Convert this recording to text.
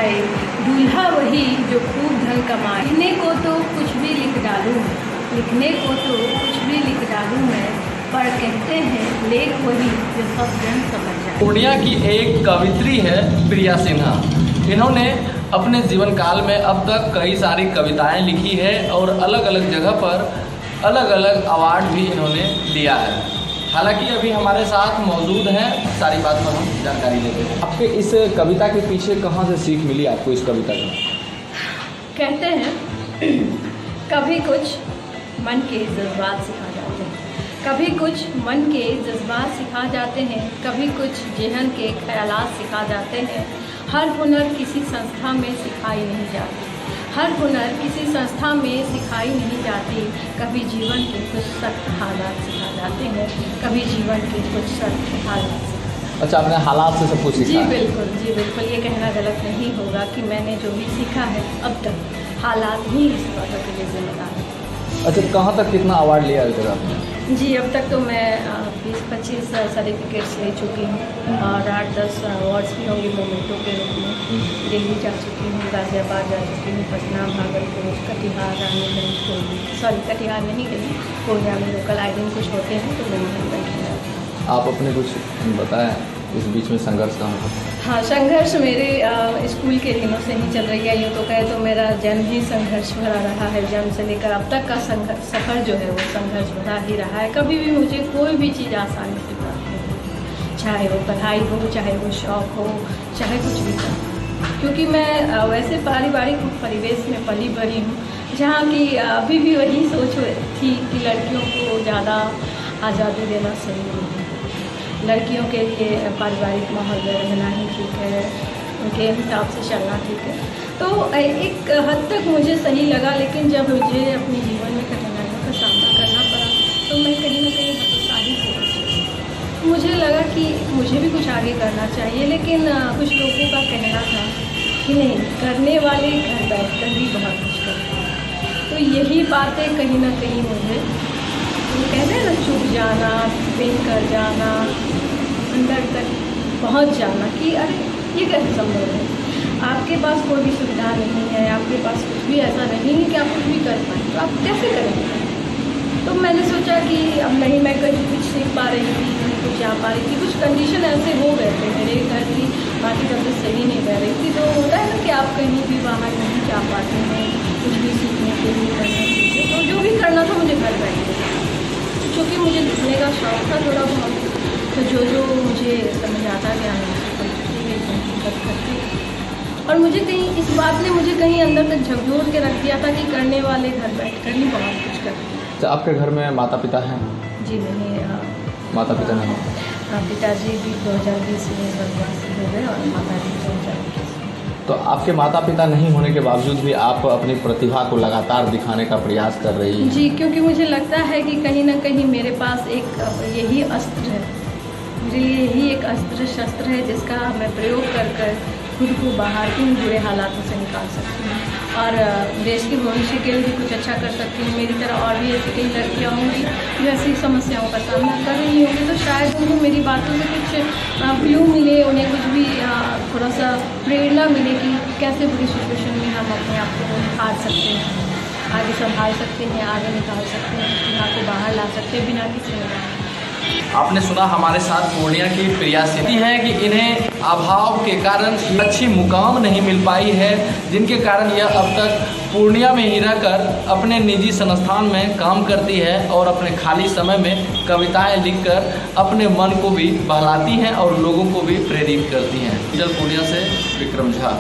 जाए, दूल्हा वही जो खूब धन कमाए। लिखने को तो कुछ भी लिख डालूँ, लिखने को तो कुछ भी लिख डालूँ मैं, पर कहते हैं लेख वही जो सब जन समझ जाए। पूर्णिया की एक कवित्री है प्रिया सिन्हा। इन्होंने अपने जीवन काल में अब तक कई सारी कविताएं लिखी है और अलग अलग जगह पर अलग अलग अवार्ड भी इन्होंने लिया है। हालांकि अभी हमारे साथ मौजूद हैं, सारी बात पर हम जानकारी लेते हैं। आपके इस कविता के पीछे कहाँ से सीख मिली आपको इस कविता की? कहते हैं कभी कुछ मन के जज्बात सिखा जाते हैं, कभी कुछ मन के जज्बात सिखा जाते हैं, कभी कुछ जहन के ख्यालात सिखा जाते हैं। हर हुनर किसी संस्था में सिखाई नहीं जाती, हर हुनर किसी संस्था में सिखाई नहीं जाती। कभी जीवन के कुछ सख्त हालात सिखा जाते हैं, कभी जीवन के कुछ सख्त हालात सिखा जाते हैं। अच्छा, आपने हालात से सब कुछ सीखा? जी बिल्कुल, जी बिल्कुल। ये कहना गलत नहीं होगा कि मैंने जो भी सीखा है अब तक हालात ही इस बातों के लिए जिम्मेदार है। अच्छा, कहाँ तक कितना अवार्ड लिया है आपने? जी, अब तक तो मैं 20-25 सर्टिफिकेट्स ले चुकी हूँ और 8-10 अवार्ड्स भी होंगे मोमेंटों के रूप में। दिल्ली जा चुकी हूँ, गाज़ियाबाद जा चुकी हूँ, पटना, भागलपुर, कटिहार, रानीगंज, कटिहार नहीं गई, पूर्णिया में लोकल आए दिन कुछ होते हैं तो वहीं बैठे हैं। आप अपने कुछ बताएं, इस बीच में संघर्ष कहाँ था? हाँ, संघर्ष मेरे स्कूल के दिनों से ही चल रही है। यूँ तो कहे तो मेरा जन्म ही संघर्ष भरा रहा है। जन्म से लेकर अब तक का सफ़र जो है वो संघर्ष भरा ही रहा है। कभी भी मुझे कोई भी चीज़ आसानी से प्राप्त नहीं हुई, चाहे वो पढ़ाई हो, चाहे वो शौक़ हो, चाहे कुछ भी हो। क्योंकि मैं वैसे पारिवारिक परिवेश में पली बड़ी हूँ जहाँ की अभी भी वही सोच थी कि लड़कियों को ज़्यादा आज़ादी देना सही नहीं है। लड़कियों के लिए पारिवारिक माहौल में रहना ही ठीक है, उनके हिसाब से चलना ठीक है। तो एक हद तक मुझे सही लगा, लेकिन जब मुझे अपने जीवन में कठिनाइयों का सामना करना पड़ा तो मैं कहीं ना कहीं हतोत्साहित हो गई। मुझे लगा कि मुझे भी कुछ आगे करना चाहिए, लेकिन कुछ लोगों का कहना था कि नहीं, करने वाले घर बैठकर भी बहुत कुछ करते हैं। तो यही बातें कहीं ना कहीं मुझे, कहते हैं ना, चुप जाना, बिन कर जाना, अंदर तक पहुंच जाना कि अरे ये कैसे संभव है। आपके पास कोई भी सुविधा नहीं है, आपके पास कुछ भी ऐसा नहीं है कि आप कुछ भी कर पाएँ, तो आप कैसे करेंगे। तो मैंने सोचा कि अब नहीं मैं कहीं कुछ सीख पा रही थी, कहीं कुछ जा पा रही थी। कुछ कंडीशन ऐसे हो गए थे मेरे घर की, बाकी तबीयत सही नहीं रह रही थी। तो होता है ना कि आप कहीं भी बाहर नहीं जा पाते हैं कुछ भी सीखने के लिए, करने के लिए। तो जो भी करना था मुझे घर बैठे, क्योंकि मुझे लिखने का शौक़ था थोड़ा बहुत, तो जो मुझे समझ आता गया मैं करती। और मुझे कहीं इस बात ने मुझे कहीं अंदर तक झकझोर के रख दिया था कि करने वाले घर बैठकर ही बहुत कुछ करते हैं। तो आपके घर में माता पिता हैं? जी नहीं, माता पिता नहीं। पिताजी भी 2020 में स्वर्गवासी हो गए और माता जी 2021। तो आपके माता पिता नहीं होने के बावजूद भी आप अपनी प्रतिभा को लगातार दिखाने का प्रयास कर रही हैं? जी, क्योंकि मुझे लगता है कि कहीं ना कहीं मेरे पास एक यही अस्त्र है, मेरे लिए यही एक अस्त्र शस्त्र है जिसका मैं प्रयोग कर खुद को बाहर इन बुरे हालातों से निकाल सकती हूँ और देश के भविष्य के लिए भी कुछ अच्छा कर सकती हूँ। मेरी तरह और भी ऐसी कई लड़कियाँ होंगी जो ऐसी समस्याओं का सामना कर रही होंगी, तो शायद उनको मेरी बातों से कुछ क्लू मिले, उन्हें कुछ भी थोड़ा सा प्रेरणा मिले कि कैसे बुरी सिचुएशन में हम अपने आप को निखार सकते हैं, आगे संभाल सकते हैं, आगे निकाल सकते हैं, यहाँ को बाहर ला सकते हैं बिना किसी मदद। आपने सुना हमारे साथ पूर्णिया की प्रिया सिन्हा है कि इन्हें अभाव के कारण अच्छी मुकाम नहीं मिल पाई है, जिनके कारण यह अब तक पूर्णिया में ही रहकर अपने निजी संस्थान में काम करती है और अपने खाली समय में कविताएं लिखकर अपने मन को भी बहलाती हैं और लोगों को भी प्रेरित करती हैं। पूर्णिया से विक्रम झा।